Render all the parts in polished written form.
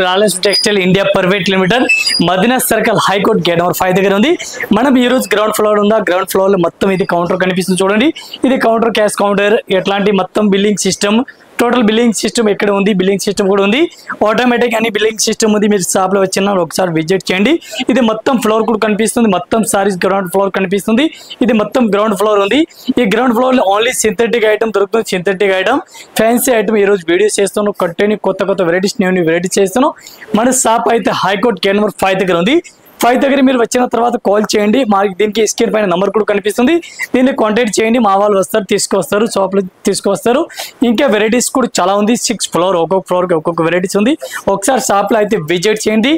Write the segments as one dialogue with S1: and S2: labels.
S1: రాలెస్ textile India private limited Madina circle high court gate number 5 దగ్గర ఉంది. మనం ఈ రోజు గ్రౌండ్ ఫ్లోర్ ఉందా, గ్రౌండ్ ఫ్లోర్ లో మొత్తం ఇది కౌంటర్ కనిపిస్తుంది చూడండి. ఇది కౌంటర్, క్యాష్ కౌంటర్, ఎట్లాంటి మొత్తం billing system, total billing system ఎక్కడ ఉంది, బిల్లింగ్ సిస్టమ్ కూడా ఉంది, ఆటోమేటిక్ అని బిల్లింగ్ సిస్టమ్ ఉంది. మీరు షాప్ లో వచ్చిన ఒకసారి విజిట్ చేయండి. ఇది మొత్తం ఫ్లోర్ కూడా కనిపిస్తుంది, మొత్తం సారీస్ గ్రౌండ్ ఫ్లోర్ కనిపిస్తుంది. ఇది మొత్తం గ్రౌండ్ ఫ్లోర్ ఉంది. ఈ గ్రౌండ్ ఫ్లోర్ లో ఓన్లీ సింథటిక్ ఐటమ్ దొరుకుతుంది. సింథటిక్ ఐటమ్, ఫ్యాన్సీ ఐటమ్ ఈ రోజు వీడియోస్ చేస్తున్నాం. కంటిన్యూ కొత్త వెరైటీస్, న్యూ వెరైటీస్ చేస్తున్నాం. మన షాప్ అయితే హైకోర్ట్ గేట్ నెంబర్ 5 దగ్గర ఉంది. 5 దగ్గర మీరు వచ్చిన తర్వాత కాల్ చేయండి. మాకు దీనికి స్క్రీన్ పైన నంబర్ కూడా కనిపిస్తుంది. దీన్ని కాంటాక్ట్ చేయండి. మా వాళ్ళు వస్తారు, తీసుకొస్తారు, షాప్లో తీసుకొస్తారు. ఇంకా వెరైటీస్ కూడా చాలా ఉంది. 6 ఫ్లోర్, ఒక్కొక్క ఫ్లోర్కి ఒక్కొక్క వెరైటీస్ ఉంది. ఒకసారి షాప్లో అయితే విజిట్ చేయండి.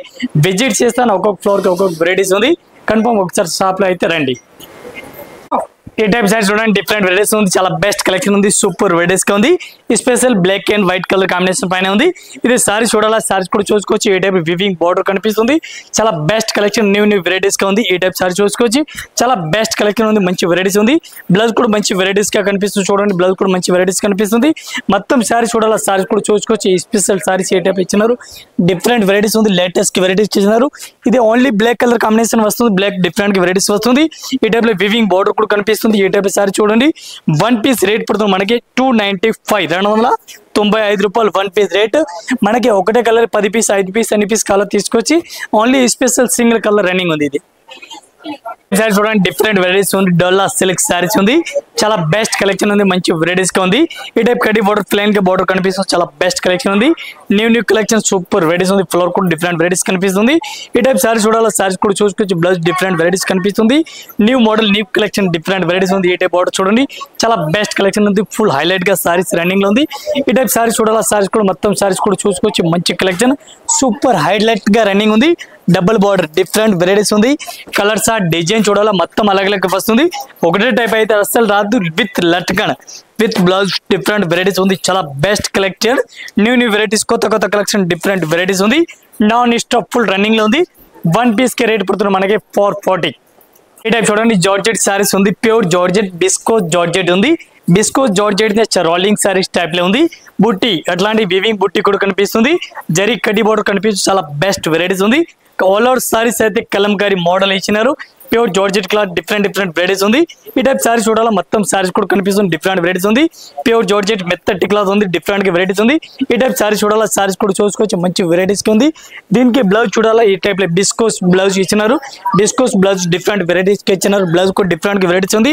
S1: విజిట్ చేస్తాను. ఒక్కొక్క ఫ్లోర్కి ఒక్కొక్క వెరైటీస్ ఉంది. కన్ఫర్మ్ ఒకసారి షాప్లో అయితే రండి. ఈ టైప్ సారీస్ చూడండి, డిఫరెంట్ వెరైటీస్ ఉంది. చాలా బెస్ట్ కలెక్షన్ ఉంది. సూపర్ వెరైటీస్ గా ఉంది. Special black and white colour combination పైన ఉంది. ఇది సారీ చూడాలా, సారీస్ కూడా చూసుకోవచ్చు. ఈ టైప్ వివింగ్ బార్డర్ కనిపిస్తుంది. చాలా బెస్ట్ కలెక్షన్, న్యూ వెరైటీస్ గా ఉంది. ఈ టైప్ సారీ చూసుకోవచ్చు. చాలా బెస్ట్ కలెక్షన్ ఉంది. మంచి వెరైటీస్ ఉంది. బ్లౌజ్ కూడా మంచి వెరైటీస్ గా కనిపిస్తుంది చూడండి. బ్లౌజ్ కూడా మంచి వెరైటీస్ కనిపిస్తుంది. మొత్తం సారీ చూడాలా, సారీస్ కూడా చూసుకోవచ్చు. ఈ స్పెషల్ సారీస్ ఏ టైప్ ఇచ్చినారు, డిఫరెంట్ వెరైటీస్ ఉంది. లేటెస్ట్ వెరైటీస్ ఇచ్చినారు. ఇది ఓన్లీ బ్లాక్ కలర్ కాంబినేషన్ వస్తుంది. బ్లాక్ డిఫరెంట్ వెరైటీస్ వస్తుంది. ఈ టైప్ లో వివింగ్ బార్డర్ కూడా కనిపిస్తుంది. ఈ టైప్ సారీ చూడండి. 1 పీస్ రేట్ పడుతుంది మనకి 295, 295 రూపాయలు 1 పీస్ రేట్. మనకి ఒకటే కలర్ 10 పీస్, 5 పీస్, అన్ని పీస్ కలర్ తీసుకొచ్చి only special single colour running ఉంది. ఇది సారీ చూడండి, డిఫరెంట్ వెరైటీస్ ఉంది. డోలా సిల్క్ సారీస్ ఉంది. చాలా బెస్ట్ కలెక్షన్ ఉంది. మంచి వెరైటీస్ గా ఉంది. ఈ టైప్ కడి బోర్డర్, ప్లెయిన్ గా బోర్డర్ కనిపిస్తుంది. చాలా బెస్ట్ కలెక్షన్ ఉంది. న్యూ కలెక్షన్, సూపర్ వెరైటీస్ ఉంది. ఫ్లోర్ కూడా డిఫరెంట్ వెరైటీస్ కనిపిస్తుంది. ఈ టైప్ సారీ చూడాలి, సారీస్ కూడా చూసుకోవచ్చు. బ్లౌజ్ డిఫరెంట్ వెరైటీస్ కనిపిస్తుంది. New model, new collection, different varieties ఉంది. ఈ టైప్ బోర్డర్ చూడండి, చాలా బెస్ట్ కలెక్షన్ ఉంది. ఫుల్ హైలైట్ గా సారీస్ రన్నింగ్ లో ఉంది. ఈ టైప్ సారీస్ చూడాలి, సారీస్ కూడా మొత్తం సారీస్ కూడా చూసుకోవచ్చు. మంచి కలెక్షన్, సూపర్ హైలైట్ గా రన్నింగ్ ఉంది. డబుల్ బార్డర్, డిఫరెంట్ వెరైటీస్ ఉంది. కలర్స్, ఆ డిజైన్ చూడాలా, మొత్తం అలాగే వస్తుంది. ఒకటే టైప్ అయితే అస్సలు రాదు. With latkan, with blouse, different varieties ఉంది. చాలా బెస్ట్ కలెక్టెడ్, న్యూ వెరైటీస్, కొత్త కలెక్షన్, డిఫరెంట్ వెరైటీస్ ఉంది. నాన్ స్టాప్ ఫుల్ రన్నింగ్ లో ఉంది. 1 పీస్ కి రేట్ పడుతుంది మనకి 440. ఈ టైప్ చూడండి, జార్జెట్ సారీస్ ఉంది. ప్యూర్ జార్జెట్, బిస్కోస్ జార్జెట్ ఉంది. బిస్కోస్ జార్జెట్ రోలింగ్ సారీస్ టైప్ లో ఉంది. బుట్టి, అట్లాంటి వివింగ్ బుట్టి కూడా కనిపిస్తుంది. జరీ కడ్డీ బోర్డర్ కనిపిస్తుంది. చాలా బెస్ట్ వెరైటీస్ ఉంది. ఆల్ ఓవర్ సారీస్ అయితే కలంకారీ మోడల్ ఇచ్చినారు. Pure georgette cloth, different varieties ఉంది. ఈ టైప్ సారీస్ చూడాలా, మొత్తం సారీస్ కూడా కనిపిస్తుంది. డిఫరెంట్ వెరైటీస్ ఉంది. ప్యూర్ జార్జెట్ మెత్తటి క్లాత్ ఉంది. డిఫరెంట్ వెరైటీస్ ఉంది. ఈ టైప్ సారీస్ చూడాలా, సారీస్ కూడా చూసుకోవచ్చు. మంచి వెరైటీస్ ఉంది. దీనికి బ్లౌజ్ చూడాలా, ఈ టైప్ లో బిస్కోస్ బ్లౌజ్ ఇచ్చినారు. బిస్కోస్ బ్లౌజ్ డిఫరెంట్ వెరైటీస్ కి ఇచ్చినారు. బ్లౌజ్ కూడా డిఫరెంట్ వెరైటీస్ ఉంది.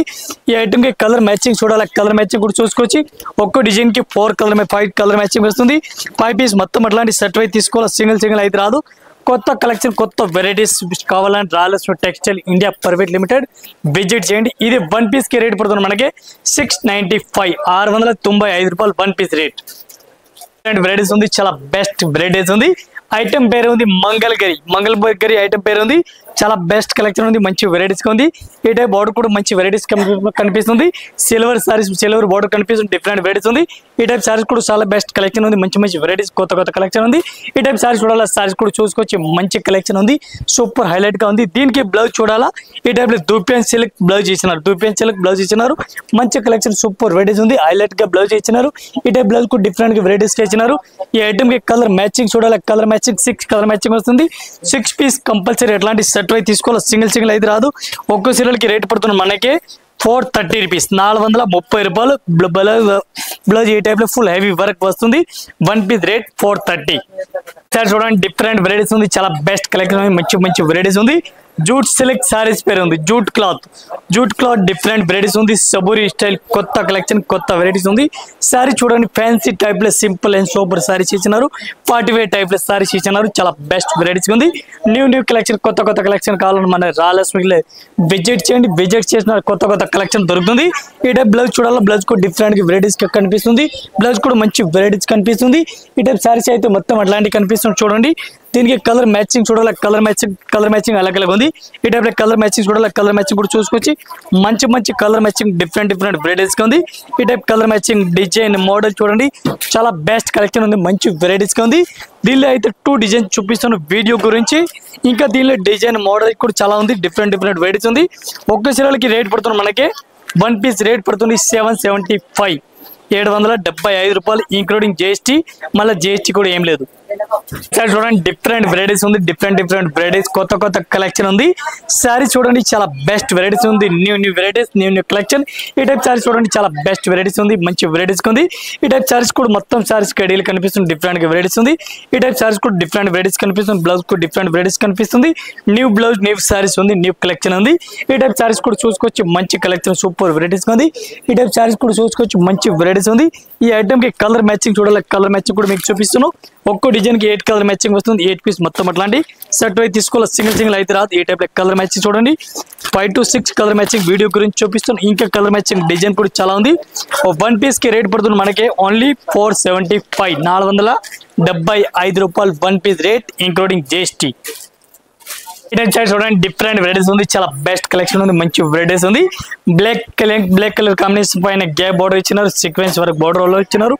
S1: ఈ ఐటమ్ కి కలర్ మ్యాచింగ్ చూడాలా, కలర్ మ్యాచింగ్ కూడా చూసుకోవచ్చు. ఒక్కో డిజైన్ కి 4 కలర్, 5 కలర్ మ్యాచింగ్ వస్తుంది. 5 పీస్ మొత్తం అట్లాంటి సెట్ అయితే తీసుకోవాలి. సింగిల్ అయితే రాదు. కొత్త కలెక్షన్, కొత్త వెరైటీస్ కావాలంటే రాలెస్ textile India private limited visit చేయండి. ఇది 1 పీస్ కి రేట్ పడుతుంది మనకి 695, 695 రూపాయలు 1 పీస్ రేట్. వెరైటీస్ ఉంది. చాలా బెస్ట్ వెరైటీస్ ఉంది. ఐటమ్ పేరు ఉంది మంగళగిరి ఐటమ్ పేరు ఉంది. చాలా బెస్ట్ కలెక్షన్ ఉంది. మంచి వెరైటీస్ ఉంది. ఈ టైప్ బోర్డర్ కూడా మంచి వెరైటీస్ కనిపిస్తుంది. సిల్వర్ సారీస్, సిల్వర్ బోర్డర్ కనిపిస్తుంది. డిఫరెంట్ వెరైటీస్ ఉంది. ఈ టైప్ సారీస్ కూడా చాలా బెస్ట్ కలెక్షన్ ఉంది. మంచి వెరైటీస్, కొత్త కలెక్షన్ ఉంది. ఈ టైప్ సారీస్ చూడాలా, సారీస్ కూడా చూసుకోవచ్చు. మంచి కలెక్షన్ ఉంది. సూపర్ హైలైట్ గా ఉంది. దీనికి బ్లౌజ్ చూడాలా, ఈ టైప్ లో దూపియన్ సిల్క్ బ్లౌజ్ ఇచ్చినారు. మంచి కలెక్షన్, సూపర్ వెరైటీస్ ఉంది. హైలైట్ గా బ్లౌజ్ ఇచ్చినారు. ఈ టైప్ బ్లౌజ్ కూడా డిఫరెంట్ గా వెరైటీస్ గా ఇచ్చినారు. ఈ ఐటమ్ కి కలర్ మ్యాచింగ్ చూడాలి, కలర్ మ్యాచింగ్ 6 కలర్ మ్యాచింగ్ వస్తుంది. 6 పీస్ కంపల్సరీ ఎట్లాంటి సెట్ అయితే తీసుకోవాలి. సింగిల్ అయితే రాదు. ఒక్కో సీరియల్ కి రేట్ పడుతుంది మనకి 430 రూపీస్, 430 రూపాయలు. బ్లౌజ్ ఈ టైప్ లో ఫుల్ హెవీ వర్క్ వస్తుంది. 1 పీస్ రేట్ 430. సార్ చూడండి, డిఫరెంట్ వెరైటీస్ ఉంది. చాలా బెస్ట్ కలెక్షన్ ఉంది. మంచి వెరైటీస్ ఉంది. జూట్ సిల్క్ సారీస్ పేరు ఉంది. జూట్ క్లాత్ డిఫరెంట్ వెరైటీస్ ఉంది. సబూరి స్టైల్, కొత్త కలెక్షన్, కొత్త వెరైటీస్ ఉంది. సారీ చూడండి, ఫ్యాన్సీ టైప్ లో సింపుల్ అండ్ సూపర్ సారీస్ ఇచ్చినారు. పార్టీ వేర్ టైప్ లో సారీస్ ఇచ్చినారు. చాలా బెస్ట్ వెరైటీస్ ఉంది. న్యూ కలెక్షన్, కొత్త కలెక్షన్ కావాలని మన రాలెస్ విజిట్ చేయండి. విజిట్ చేసిన కొత్త కలెక్షన్ దొరుకుతుంది. ఈ టైప్ బ్లౌజ్ చూడాలి, బ్లౌజ్ కూడా డిఫరెంట్ వెరైటీస్ కనిపిస్తుంది. బ్లౌజ్ కూడా మంచి వెరైటీస్ కనిపిస్తుంది. ఈ టైప్ సారీస్ అయితే మొత్తం అట్లాంటి కనిపిస్తుంది చూడండి. దీనికి కలర్ మ్యాచింగ్ చూడాలి, కలర్ మ్యాచింగ్ అలాగే ఉంది. ఈ టైప్ లో కలర్ మ్యాచింగ్ చూడాలి, కలర్ మ్యాచింగ్ కూడా చూసుకోవచ్చు. మంచి కలర్ మ్యాచింగ్, డిఫరెంట్ వెరైటీస్ గా ఉంది. ఈ type colour matching, design, model చూడండి. చాలా బెస్ట్ కలెక్షన్ ఉంది. మంచి వెరైటీస్ గా ఉంది. దీనిలో అయితే 2 డిజైన్ చూపిస్తాను వీడియో గురించి. ఇంకా దీనిలో డిజైన్, మోడల్ కూడా చాలా ఉంది. డిఫరెంట్ వెరైటీస్ ఉంది. ఒక్క సీరియల్ కి రేట్ పడుతుంది మనకి వన్ పీస్ రేట్ పడుతుంది 775 775 రూపాయలు ఇంక్లూడింగ్ జిఎస్టీ మళ్ళీ జిఎస్టీ కూడా ఏం లేదు సార్ చూడండి డిఫరెంట్ వెరైటీస్ ఉంది డిఫరెంట్ వెరైటీస్ కొత్త కలెక్షన్ ఉంది సారీ చూడండి చాలా బెస్ట్ వెరైటీస్ ఉంది న్యూ వెరైటీస్ న్యూ కలెక్షన్ ఈ టైప్ సారీస్ చూడండి చాలా బెస్ట్ వెరైటీస్ ఉంది మంచి వెరైటీస్ ఉంది ఈ టైప్ సారీస్ కూడా మొత్తం సారీస్ కడీలు కనిపిస్తుంది డిఫరెంట్ వెరైటీస్ ఉంది ఈ టైప్ సారీస్ కూడా డిఫరెంట్ వెరైటీస్ కనిపిస్తుంది బ్లౌజ్ కూడా డిఫరెంట్ వెరైటీస్ కనిపిస్తుంది న్యూ బ్లౌజ్ న్యూ సారీస్ ఉంది న్యూ కలెక్షన్ ఉంది ఈ టైప్ సారీస్ కూడా చూసుకోవచ్చు మంచి కలెక్షన్ సూపర్ వెరైటీస్ ఉంది ఈ టైప్ సారీస్ కూడా చూసుకోవచ్చు మంచి వెరైటీస్ ఉంది ఈ ఐటమ్ కి కలర్ మ్యాచింగ్ చూడాలి కలర్ మ్యాచింగ్ కూడా మీకు చూపిస్తున్నాను ఒక్కో డిజైన్ కి 8 కలర్ మ్యాచింగ్ వస్తుంది 8 పీస్ మొత్తం అట్లాంటి సెట్ అయితే తీసుకోవాలి సింగిల్ అయితే రాదు ఈ టైప్ కలర్ మ్యాచింగ్ చూడండి 5 to 6 కలర్ మ్యాచింగ్ వీడియో గురించి చూపిస్తాను ఇంకా కలర్ మ్యాచింగ్ డిజైన్ కూడా చాలా ఉంది వన్ పీస్ కి రేట్ పడుతుంది మనకి ఓన్లీ 475 475 రూపాయలు one piece rate including GST చూడండి డిఫరెంట్ వెరైటీస్ ఉంది చాలా బెస్ట్ కలెక్షన్ ఉంది మంచి వెరైటీస్ ఉంది బ్లాక్ కలర్ కాంబినేషన్ పైన గ్యాప్ బార్డర్ ఇచ్చినారు సీక్వెన్స్ వరకు బార్డర్ ఇచ్చినారు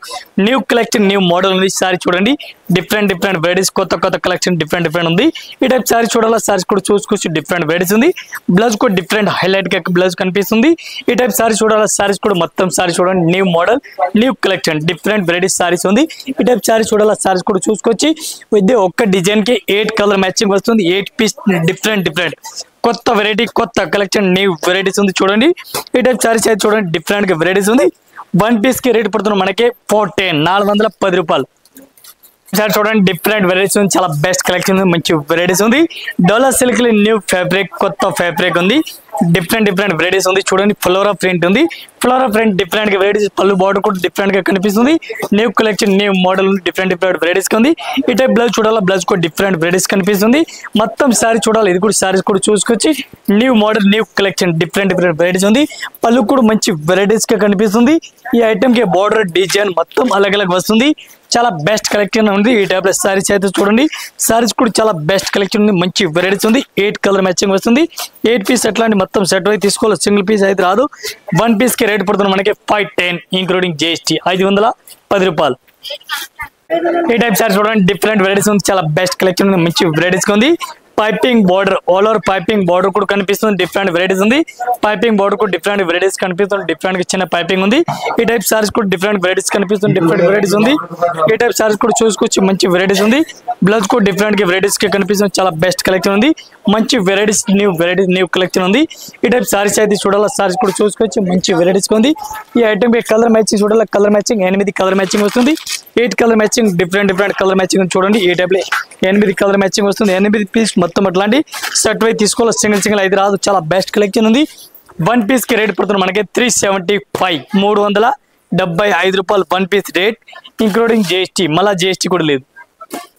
S1: న్యూ కలెక్షన్ న్యూ మోడల్ ఉంది సారీ చూడండి డిఫరెంట్ వెరైటీస్ కొత్త కలెక్షన్ డిఫరెంట్ ఉంది ఈ టైప్ సారీ చూడాలా సారీస్ కూడా చూసుకోవచ్చు డిఫరెంట్ వెరైటీస్ ఉంది బ్లౌజ్ కూడా డిఫరెంట్ హైలైట్ గా బ్లౌజ్ కనిపిస్తుంది ఈ టైప్ సారీ చూడాలా సారీస్ కూడా మొత్తం సారీ చూడండి new model new collection different varieties saris ఉంది ఈ టైప్ సారీ చూడాలా సారీస్ కూడా చూసుకోవచ్చు ఇది ఒక్క డిజైన్ కి 8 కలర్ మ్యాచింగ్ వస్తుంది 8 పీస్ డిఫరెంట్ కొత్త వెరైటీ కొత్త కలెక్షన్ న్యూ వెరైటీస్ ఉంది చూడండి ఈ టైప్ సారీస్ అయితే చూడండి డిఫరెంట్ గా వెరైటీస్ ఉంది వన్ పీస్ కి రేట్ పడుతుంది మనకి 410 రూపాయలు సార్ చూడండి డిఫరెంట్ వెరైటీస్ ఉంది చాలా బెస్ట్ కలెక్షన్ ఉంది మంచి వెరైటీస్ ఉంది డోలా సిల్క్ న్యూ ఫ్యాబ్రిక్ కొత్త ఫ్యాబ్రిక్ ఉంది డిఫరెంట్ వెరైటీస్ ఉంది చూడండి ఫ్లోరా ప్రింట్ ఉంది ఫ్లోరా ప్రింట్ డిఫరెంట్ గా వెరైటీస్ పళ్ళు బార్డర్ కూడా డిఫరెంట్ గా కనిపిస్తుంది న్యూ కలెక్షన్ న్యూ మోడల్ ఉంది డిఫరెంట్ వెరైటీస్ ఉంది ఈ టైప్ బ్లౌజ్ చూడాలా బ్లౌజ్ కూడా డిఫరెంట్ వెరైటీస్ కనిపిస్తుంది మొత్తం సారీ చూడాలి ఇది కూడా సారీస్ కూడా చూసుకొచ్చి new model new collection different varieties ఉంది పళ్ళు కూడా మంచి వెరైటీస్ గా కనిపిస్తుంది ఈ ఐటమ్ కి బార్డర్ డిజైన్ మొత్తం అలగ్ వస్తుంది చాలా బెస్ట్ కలెక్షన్ ఉంది ఈ టైప్ లో సారీస్ అయితే చూడండి సారీస్ కూడా చాలా బెస్ట్ కలెక్షన్ ఉంది మంచి వెరైటీస్ ఉంది 8 కలర్ మ్యాచింగ్ వస్తుంది 8 పీస్ అట్లాంటి మొత్తం సెట్ అయితే తీసుకోవాలి సింగిల్ పీస్ అయితే రాదు వన్ పీస్ కి రేట్ పడుతుంది మనకి 510 ఇంక్లూడింగ్ జిఎస్టీ 510 రూపాయలు ఈ టైప్ సారీ చూడండి డిఫరెంట్ వెరైటీస్ ఉంది చాలా బెస్ట్ కలెక్షన్ ఉంది మంచి వెరైటీస్ ఉంది piping border all over piping border కూడా కనిపిస్తుంది డిఫరెంట్ వెరైటీస్ ఉంది పైపింగ్ బార్డర్ కూడా డిఫరెంట్ వెరైటీస్ కనిపిస్తుంది డిఫరెంట్ గా చిన్న పైపింగ్ ఉంది ఈ టైప్ సారీస్ కూడా డిఫరెంట్ వెరైటీస్ కనిపిస్తుంది డిఫరెంట్ వెరైటీస్ ఉంది ఈ టైప్ సారీస్ కూడా చూసుకోవచ్చు మంచి వెరైటీస్ ఉంది బ్లౌజ్ కూడా డిఫరెంట్ గా వెరైటీస్ కి కనిపిస్తుంది చాలా బెస్ట్ కలెక్షన్ ఉంది మంచి వెరైటీస్ న్యూ కలెక్షన్ ఉంది ఈ టైప్ సారీస్ అయితే చూడాలా సారీస్ కూడా చూసుకోవచ్చు మంచి వెరైటీస్ ఉంది ఈ ఐటమ్ కి కలర్ మ్యాచింగ్ చూడాలా కలర్ మ్యాచింగ్ 8 కలర్ మ్యాచింగ్ వస్తుంది 8 colour matching different colour matching చూడండి ఈ టైప్ లో 8 కలర్ మ్యాచింగ్ వస్తుంది 8 పీస్ మొత్తం అట్లాంటి సెట్ వై తీసుకోవాలి సింగిల్ అయితే రాదు చాలా బెస్ట్ కలెక్షన్ ఉంది వన్ పీస్ కి రేట్ పడుతుంది మనకి 375 375 రూపాయలు one piece rate including GST మళ్ళీ జిఎస్టీ కూడా లేదు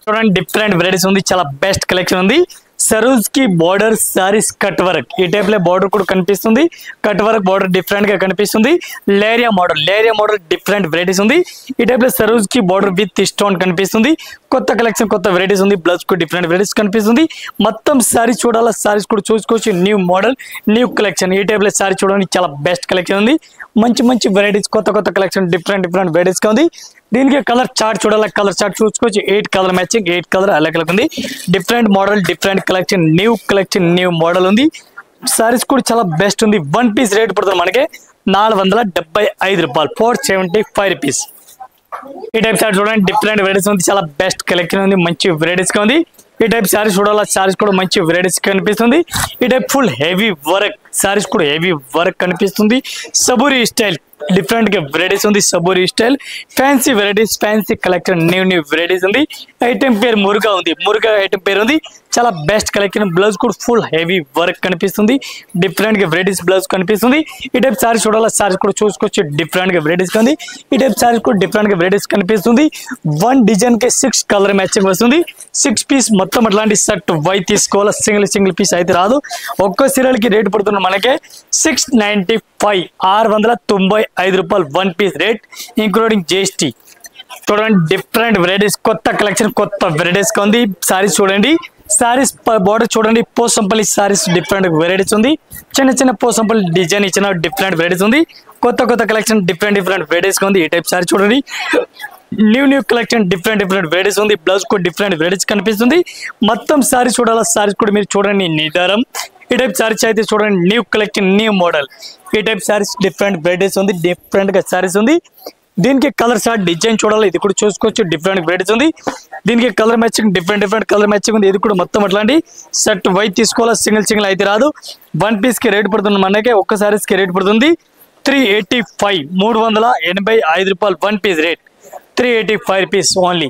S1: చూడండి డిఫరెంట్ వెరైటీస్ ఉంది చాలా బెస్ట్ కలెక్షన్ ఉంది సరూజ్ కి బార్డర్ సారీస్ కట్ వర్క్ ఈ టైప్ లో బార్డర్ కూడా కనిపిస్తుంది కట్ వర్క్ బార్డర్ డిఫరెంట్ గా కనిపిస్తుంది లేరియా మోడల్ డిఫరెంట్ వెరైటీస్ ఉంది ఈ టైప్ లో సరూజ్ కి బార్డర్ విత్ స్టోన్ కనిపిస్తుంది కొత్త కలెక్షన్ కొత్త వెరైటీస్ ఉంది బ్లౌజ్ కు డిఫరెంట్ వెరైటీస్ కనిపిస్తుంది మొత్తం సారీ చూడాలా సారీస్ కూడా చూసుకోవచ్చు న్యూ మోడల్ న్యూ కలెక్షన్ ఈ టైప్ లో సారీ చూడండి చాలా బెస్ట్ కలెక్షన్ ఉంది మంచి వెరైటీస్ కొత్త కలెక్షన్ డిఫరెంట్ వెరైటీస్ ఉంది దీనికి కలర్ చార్ట్ చూడాలి కలర్ చార్ట్ చూసుకోవచ్చు 8 కలర్ మ్యాచింగ్ 8 కలర్ అలగ్ ఉంది different model different collection new model ఉంది సారీస్ కూడా చాలా బెస్ట్ ఉంది వన్ పీస్ రేట్ పడుతుంది మనకి 475 రూపాయలు 475 రూపీస్ ఈ టైప్ సారీ చూడండి డిఫరెంట్ వెరైటీస్ ఉంది చాలా బెస్ట్ కలెక్షన్ ఉంది మంచి వెరైటీస్ ఉంది ఈ టైప్ సారీస్ చూడాలా సారీస్ కూడా మంచి వెరైటీస్ కనిపిస్తుంది ఈ type full heavy work saris కూడా హెవీ వర్క్ కనిపిస్తుంది సబూరి స్టైల్ డిఫరెంట్ గా వెరైటీస్ ఉంది సబూరి style fancy varieties fancy collection new varieties ఉంది ఐటమ్ పేరు మురుగా ఐటమ్ పేరు ఉంది చాలా బెస్ట్ కలెక్షన్ బ్లౌజ్ కూడా ఫుల్ హెవీ వర్క్ కనిపిస్తుంది డిఫరెంట్ గా వెరైటీస్ బ్లౌజ్ కనిపిస్తుంది ఈ టైప్ సారీస్ చూడాలా సారీస్ కూడా చూసుకోవచ్చు డిఫరెంట్ గా వెరైటీస్ ఉంది ఈ టైప్ సారీస్ కూడా డిఫరెంట్ గా వెరైటీస్ కనిపిస్తుంది వన్ డిజైన్ కి 6 కలర్ మ్యాచింగ్ వస్తుంది 6 పీస్ మొత్తం అట్లాంటి సెట్ వై తీసుకోవాలా సింగిల్ పీస్ అయితే రాదు ఒక్కో సీరియల్ కి రేట్ పడుతుంది మనకి 695 695 రూపాయలు one piece rate including GST చూడండి డిఫరెంట్ వెరైటీస్ కొత్త కలెక్షన్ కొత్త వెరైటీస్ ఉంది సారీస్ చూడండి సారీస్ బార్డర్ చూడండి పోసంపల్లి సారీస్ డిఫరెంట్ వెరైటీస్ ఉంది చిన్న పోసంపల్లి డిజైన్ ఇచ్చిన డిఫరెంట్ వెరైటీస్ ఉంది కొత్త కలెక్షన్ డిఫరెంట్ వెరైటీస్ ఉంది ఈ టైప్ సారీ చూడండి న్యూ కలెక్షన్ డిఫరెంట్ వెరైటీస్ ఉంది బ్లౌజ్ కూడా డిఫరెంట్ వెరైటీస్ కనిపిస్తుంది మొత్తం సారీ చూడాలా సారీస్ కూడా మీరు చూడండి నిదారం ఈ టైప్ సారీస్ అయితే చూడండి, న్యూ కలెక్షన్, న్యూ మోడల్. ఈ టైప్ సారీస్ డిఫరెంట్ వెరైటీస్ ఉంది, డిఫరెంట్ గా సారీస్ ఉంది. దీనికి కలర్ షార్ట్ డిజైన్ చూడాలి, ఇది కూడా చూసుకోవచ్చు. డిఫరెంట్ వెరైటీస్ ఉంది. దీనికి colour matching, different colour matching ఉంది. ఇది కూడా మొత్తం అట్లాంటి సెట్ వైట్ తీసుకోవాలి, సింగిల్ అయితే రాదు. వన్ పీస్ కి రేట్ పడుతుంది మనకి, ఒక్క సారీస్ కి రేట్ పడుతుంది 385, 385 రూపాయలు. One piece rate 385 rupees only.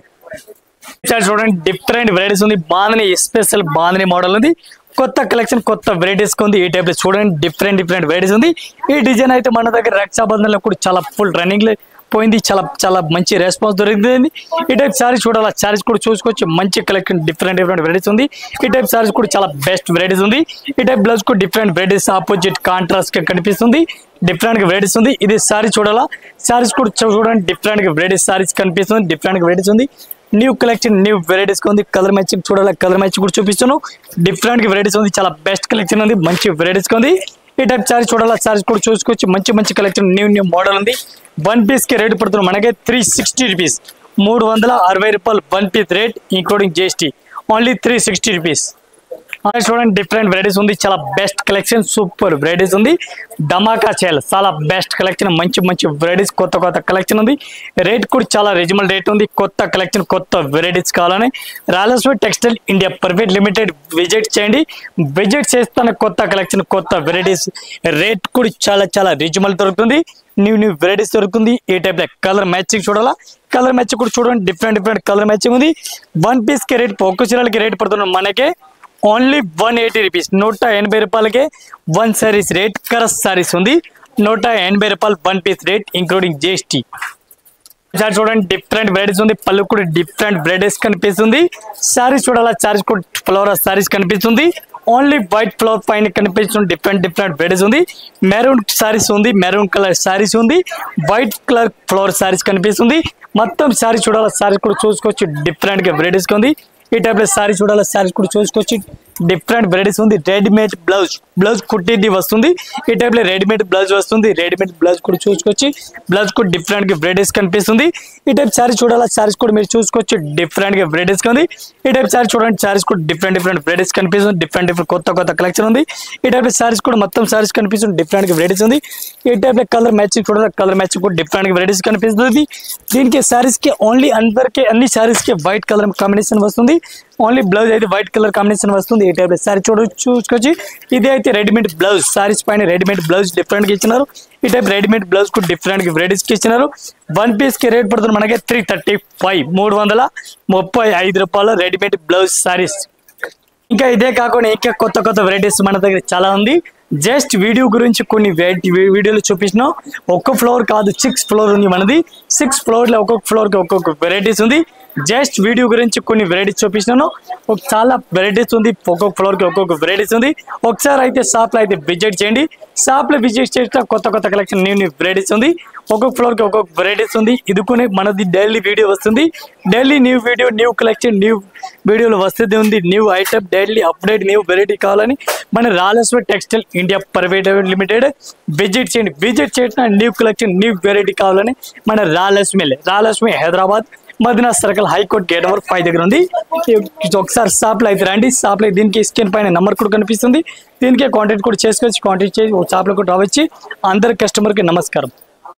S1: చూడండి, డిఫరెంట్ వెరైటీస్ ఉంది. బాందని స్పెషల్ బాందని మోడల్ ఉంది. కొత్త కలెక్షన్, కొత్త వెరైటీస్ ఉంది. ఈ టైప్ లో చూడండి, డిఫరెంట్ వెరైటీస్ ఉంది. ఈ డిజైన్ అయితే మన దగ్గర రక్షాబంధన్ లో కూడా చాలా ఫుల్ రన్నింగ్ పోయింది. చాలా మంచి రెస్పాన్స్ దొరికింది. ఈ టైప్ సారీస్ చూడాలి, సారీస్ కూడా చూసుకోవచ్చు. మంచి కలెక్షన్, డిఫరెంట్ వెరైటీస్ ఉంది. ఈ టైప్ సారీస్ కూడా చాలా బెస్ట్ వెరైటీస్ ఉంది. ఈ టైప్ బ్లౌజ్ కూడా డిఫరెంట్ వెరైటీస్, ఆపోజిట్ కాంట్రాస్ట్ గా కనిపిస్తుంది. డిఫరెంట్ గా వెరైటీస్ ఉంది. ఇది సారీ చూడాలా, సారీస్ కూడా చూడండి, డిఫరెంట్ గా వెరైటీస్ సారీస్ కనిపిస్తుంది. డిఫరెంట్ గా వెరైటీస్ ఉంది. న్యూ కలెక్షన్, న్యూ వెరైటీస్ ఉంది. కలర్ మ్యాచింగ్ చూడాలి, కలర్ మ్యాచింగ్ కూడా చూపిస్తాను. డిఫరెంట్ గా వెరైటీస్ ఉంది. చాలా బెస్ట్ కలెక్షన్ ఉంది, మంచి వెరైటీస్ ఉంది. ఈ టైప్ సారీస్ చూడాలి, సారీస్ కూడా చూసుకోవచ్చు. మంచి కలెక్షన్, న్యూ మోడల్ ఉంది. వన్ పీస్ కి రేట్ పడుతుంది మనకి 360 రూపీస్, 360 రూపాయలు. One piece rate including GST only 360 rupees. చూడండి, డిఫరెంట్ వెరైటీస్ ఉంది. చాలా బెస్ట్ కలెక్షన్, సూపర్ వెరైటీస్ ఉంది. ధమాకా చేయాలి, చాలా బెస్ట్ కలెక్షన్, మంచి వెరైటీస్, కొత్త కలెక్షన్ ఉంది. రేట్ కూడా చాలా రీజనబుల్ రేట్ ఉంది. కొత్త కలెక్షన్, కొత్త వెరైటీస్ కావాలని Rayalaseema textile India private limited visit చేయండి. విజిట్ చేస్తాను, కొత్త కలెక్షన్, కొత్త వెరైటీస్. రేట్ కూడా చాలా రీజనబుల్ దొరుకుతుంది. న్యూ వెరైటీస్ దొరుకుతుంది. ఈ టైప్ లో కలర్ మ్యాచింగ్ చూడాలా, కలర్ మ్యాచింగ్ కూడా చూడండి, డిఫరెంట్ కలర్ మ్యాచింగ్ ఉంది. వన్ పీస్ కి రేట్, ఒక్క చీరలకి రేట్ పడుతుంది మనకి ఓన్లీ 180 రూపీస్, 180 రూపాయలకే వన్ సారీస్ రేట్. కరస్ సారీస్ ఉంది 180 రూపాయలు. One piece rate including GST. చూడండి, డిఫరెంట్ వెరైటీస్ ఉంది. పళ్ళు కూడా డిఫరెంట్ వెరైటీస్ కనిపిస్తుంది. సారీస్ చూడాలా, సారీస్ కూడా ఫ్లవర్ సారీస్ కనిపిస్తుంది. ఓన్లీ వైట్ ఫ్లవర్ పైన కనిపిస్తుంది. డిఫరెంట్ వెరైటీస్ ఉంది. మెరూన్ సారీస్ ఉంది, మెరూన్ కలర్ సారీస్ ఉంది. వైట్ కలర్ ఫ్లవర్ సారీస్ కనిపిస్తుంది. మొత్తం సారీస్ చూడాలా, సారీస్ కూడా చూసుకోవచ్చు. డిఫరెంట్ గా వెరైటీస్ ఉంది. ఈ టైప్ లో సారీ చూడాలి, సారీస్ కూడా చూసుకోవచ్చు. డిఫరెంట్ వెరైటీస్ ఉంది. రెడీమేడ్ బ్లౌజ్ కుట్టిది వస్తుంది. ఈ టైప్ లో రెడీమేడ్ బ్లౌజ్ వస్తుంది. రెడీమేడ్ బ్లౌజ్ కూడా చూసుకోవచ్చు. బ్లౌజ్ కూడా డిఫరెంట్ గా వెరైటీస్ కనిపిస్తుంది. ఈ టైప్ సారీ చూడాలి, సారీస్ కూడా మీరు చూసుకోవచ్చు. డిఫరెంట్ గా వెరైటీస్ ఉంది. ఈ టైప్ సారీ చూడండి, సారీస్ కూడా డిఫరెంట్ వెరైటీస్ కనిపిస్తుంది. డిఫరెంట్ కొత్త కలెక్షన్ ఉంది. ఈ టైప్ లో సారీస్ కూడా మొత్తం సారీస్ కనిపిస్తుంది. డిఫరెంట్ గా వెరైటీస్ ఉంది. ఈ టైప్ లో కలర్ మ్యాచింగ్ చూడాలి, కలర్ మ్యాచింగ్ కూడా డిఫరెంట్ గా వెరైటీస్ కనిపిస్తుంది. దీనికి సారీస్ కి ఓన్లీ అందరికి అన్ని సారీస్ కి వైట్ కలర్ కాంబినేషన్ వస్తుంది. ఓన్లీ బ్లౌజ్ అయితే వైట్ కలర్ కాంబినేషన్ వస్తుంది. ఈ టైప్ సారీ చూసుకోవచ్చు. ఇది అయితే రెడీమేడ్ బ్లౌజ్, సారీస్ పైన రెడీమేడ్ బ్లౌజ్ డిఫరెంట్ గా ఇచ్చినారు. ఈ టైప్ రెడీమేడ్ బ్లౌజ్ కూడా డిఫరెంట్ గా వెరైటీస్ కి ఇచ్చినారు. వన్ పీస్ కి రేట్ పడుతుంది మనకి 335, 335 రూపాయలు రెడీమేడ్ బ్లౌజ్ సారీస్. ఇంకా ఇదే కాకుండా ఇంకా కొత్త వెరైటీస్ మన దగ్గర చాలా ఉంది. జస్ట్ వీడియో గురించి కొన్ని వీడియోలు చూపించినాం. ఒక్క ఫ్లోర్ కాదు, 6 ఫ్లోర్ ఉంది మనది. 6 ఫ్లోర్ లో ఒక్కొక్క ఫ్లోర్ కి ఒక్కొక్క వెరైటీస్ ఉంది. జస్ట్ వీడియో గురించి కొన్ని వెరైటీస్ చూపించినాను. చాలా వెరైటీస్ ఉంది. ఒక్కొక్క ఫ్లోర్ కి ఒక్కొక్క వెరైటీస్ ఉంది. ఒకసారి అయితే షాప్ లో అయితే విజిట్ చేయండి. షాప్ లో విజిట్ చేస్తే కొత్త కలెక్షన్, న్యూ వెరైటీస్ ఉంది. ఒక్కొక్క ఫ్లోర్ కి ఒక్కొక్క వెరైటీస్ ఉంది. ఇది కూడా మనది డైలీ వీడియో వస్తుంది. Daily new video, new collection, new వీడియోలు వస్తుంది ఉంది. New item daily update, new variety కావాలని మన Rayalaseema textile India private limited visit చేయండి. విజిట్ చేసిన న్యూ కలెక్షన్, న్యూ వెరైటీ కావాలని మన Rayalaseema Hyderabad Madina circle high court gate number 5 దగ్గర ఉంది. ఒకసారి షాప్ లో అయితే రండి. షాప్ లో దీనికి స్క్రీన్ పైన నెంబర్ కూడా కనిపిస్తుంది. దీనికి కాంటాక్ట్ కూడా చేసుకోవచ్చు. కాంటాక్ట్ చేసి షాప్ లో కూడా రావచ్చు. అందరి కస్టమర్ కి నమస్కారం.